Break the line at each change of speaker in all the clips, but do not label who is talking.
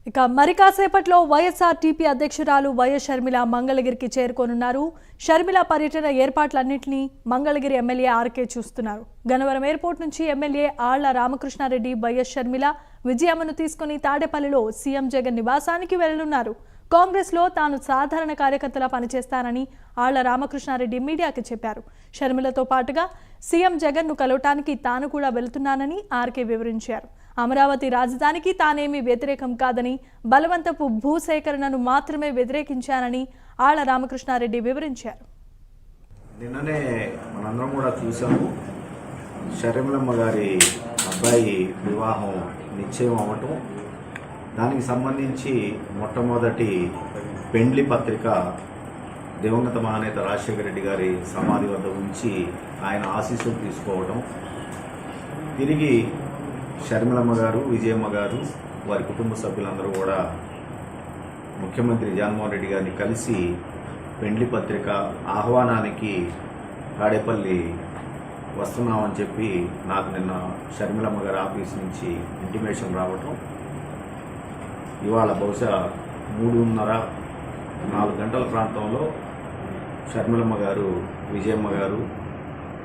ఇక మరి కాసేపట్లో వైఎస్ఆర్టీపీ అధ్యక్షురాలు వైఎస్ షర్మిల మంగళగిరికి చేరుకోనున్నారు. షర్మిల పర్యటన ఏర్పాట్లన్నింటినీ మంగళగిరి ఎమ్మెల్యే ఆర్కే చూస్తున్నారు. గన్నవరం ఎయిర్పోర్ట్ నుంచి ఎమ్మెల్యే ఆళ్ల రామకృష్ణారెడ్డి వైఎస్ షర్మిల విజయమ్మను తీసుకుని తాడేపల్లిలో సీఎం జగన్ నివాసానికి వెళ్లనున్నారు. కాంగ్రెస్లో తాను సాధారణ కార్యకర్తలా పనిచేస్తానని ఆళ్ల రామకృష్ణారెడ్డి మీడియాకి చెప్పారు. షర్మిలతో పాటుగా సీఎం జగన్ను కలవటానికి తాను కూడా వెళుతున్నానని ఆర్కే వివరించారు. అమరావతి రాజధానికి తానేమీ వ్యతిరేకం కాదని, బలవంతపు భూసేకరణను మాత్రమే వ్యతిరేకించానని ఆళ్ల రామకృష్ణారెడ్డి వివరించారు.
నిన్ననే మనందరం కూడా చూసాము, షర్మిలమ్మ గారి అబ్బాయి వివాహం నిశ్చయం అవ్వటం, దానికి సంబంధించి మొట్టమొదటి పెండ్లి పత్రిక దివంగత మహానేత రాజశేఖర రెడ్డి గారి సమాధి వద్ద ఉంచి ఆయన ఆశీస్సులు తీసుకోవడం, తిరిగి షర్మిలమ్మ గారు, విజయమ్మ గారు, వారి కుటుంబ సభ్యులందరూ కూడా ముఖ్యమంత్రి జగన్మోహన్ రెడ్డి గారిని కలిసి పెండ్లి పత్రిక ఆహ్వానానికి తాడేపల్లి వస్తున్నామని చెప్పి నాకు నిన్న షర్మిలమ్మ గారి ఆఫీస్ నుంచి ఇంటిమేషన్ రావటం, ఇవాళ బహుశా 3:30-4 గంటల ప్రాంతంలో షర్మిలమ్మ గారు, విజయమ్మ గారు,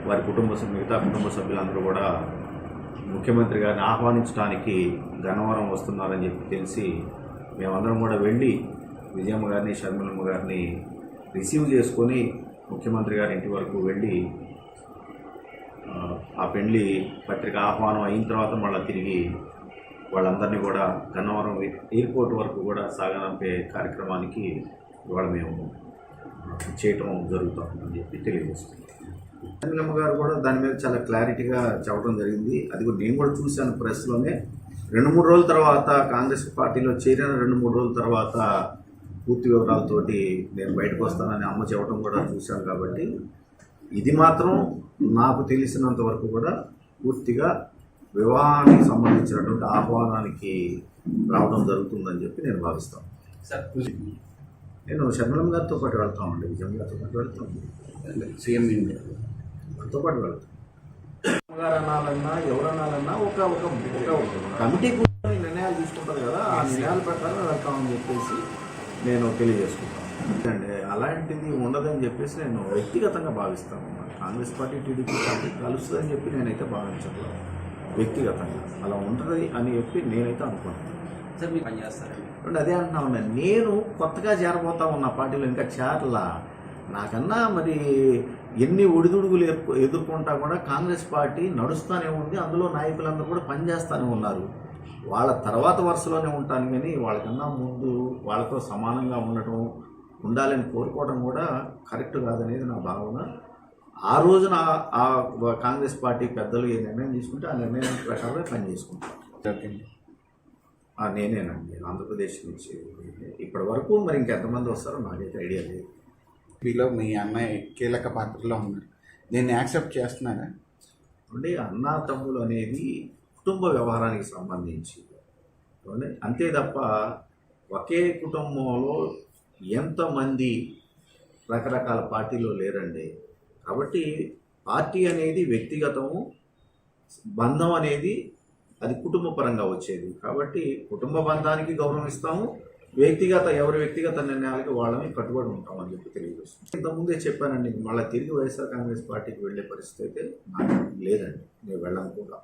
వారి మిగతా కుటుంబ సభ్యులందరూ కూడా ముఖ్యమంత్రి గారిని ఆహ్వానించడానికి గన్నవరం వస్తున్నారని చెప్పి తెలిసి మేమందరం కూడా వెళ్ళి విజయమ్మ గారిని, షర్మిలమ్మ గారిని రిసీవ్ చేసుకొని ముఖ్యమంత్రి గారి ఇంటి వరకు వెళ్ళి ఆ పెండ్లి పత్రిక ఆహ్వానం అయిన తర్వాత మళ్ళీ తిరిగి వాళ్ళందరినీ కూడా గన్నవరం ఎయిర్పోర్ట్ వరకు కూడా సాగనంపే కార్యక్రమానికి ఇవాళ మేము చేయటం జరుగుతుందని చెప్పి తెలియజేస్తున్నాం. షర్మిలమ్మ గారు కూడా దాని మీద చాలా క్లారిటీగా చెప్పడం జరిగింది. అది కూడా నేను కూడా చూశాను ప్రెస్లోనే. 2-3 రోజుల తర్వాత కాంగ్రెస్ పార్టీలో చేరిన 2-3 రోజుల తర్వాత పూర్తి వివరాలతోటి నేను బయటకు వస్తానని అమ్మ చెప్పడం కూడా చూశాను. కాబట్టి ఇది మాత్రం నాకు తెలిసినంత వరకు కూడా పూర్తిగా వివాహానికి సంబంధించినటువంటి ఆహ్వానానికి రావడం జరుగుతుందని చెప్పి నేను భావిస్తాను. నేను షర్మిలమ్మ గారితో పాటు వెళ్తామండి, విజయమ్మ గారితో పాటు వెళ్తాను, సీఎం గారితో పాటు వెళ్తాం. గారు అనాలన్నా ఎవరనాలన్నా ఒక కమిటీ కూడా నిర్ణయాలు తీసుకుంటారు కదా, ఆ నిర్ణయాల ప్రకారం వెళ్తామని చెప్పేసి నేను తెలియజేసుకుంటాను. అంటే అలాంటిది ఉండదని చెప్పేసి నేను వ్యక్తిగతంగా భావిస్తాను. కాంగ్రెస్ పార్టీ, టీడీపీ పార్టీ కలుస్తుందని చెప్పి నేనైతే భావించట్లేదు. వ్యక్తిగతంగా అలా ఉంటుంది అని చెప్పి నేనైతే అనుకుంటున్నాను. అదే అంటున్నా ఉన్నా, నేను కొత్తగా చేరబోతా ఉన్న పార్టీలో ఇంకా చేరలా. నాకన్నా మరి ఎన్ని ఒడిదుడుగులు ఎదుర్కొంటా కూడా కాంగ్రెస్ పార్టీ నడుస్తూనే ఉంది. అందులో నాయకులందరూ కూడా పనిచేస్తూనే ఉన్నారు. వాళ్ళ తర్వాత వరుసలోనే ఉంటాను, కానీ వాళ్ళకన్నా ముందు వాళ్ళతో సమానంగా ఉండాలని కోరుకోవడం కూడా కరెక్ట్ కాదనేది నా భావన. ఆ రోజున ఆ కాంగ్రెస్ పార్టీ పెద్దలు ఏ నిర్ణయం తీసుకుంటే ఆ నిర్ణయం ప్రకారమే పనిచేసుకుంటాను. నేనేనండి, ఆంధ్రప్రదేశ్ నుంచి. ఇప్పటి వరకు మరి ఇంకెంతమంది వస్తారో నాకైతే ఐడియా లేదు.
మీలో మీ అన్నయ్య కీలక పాత్రలో ఉన్నారు, దీన్ని యాక్సెప్ట్ చేస్తున్నారా?
అంటే అన్నా తమ్ములు అనేది కుటుంబ వ్యవహారానికి సంబంధించి అంతే తప్ప ఒకే కుటుంబంలో ఎంతమంది రకరకాల పార్టీలో లేరండి. కాబట్టి పార్టీ అనేది వ్యక్తిగతము, బంధం అనేది అది కుటుంబ పరంగా వచ్చేది. కాబట్టి కుటుంబ బంధానికి గౌరవిస్తాము, ఎవరి వ్యక్తిగత నిర్ణయాలకి వాళ్ళని కట్టుబడి ఉంటామని చెప్పి తెలియజేస్తాం. ఇంతకుముందే చెప్పానండి, మళ్ళీ తిరిగి వైఎస్ఆర్ కాంగ్రెస్ పార్టీకి వెళ్ళే పరిస్థితి అయితే నాకు లేదండి, నేను వెళ్ళను కూడా.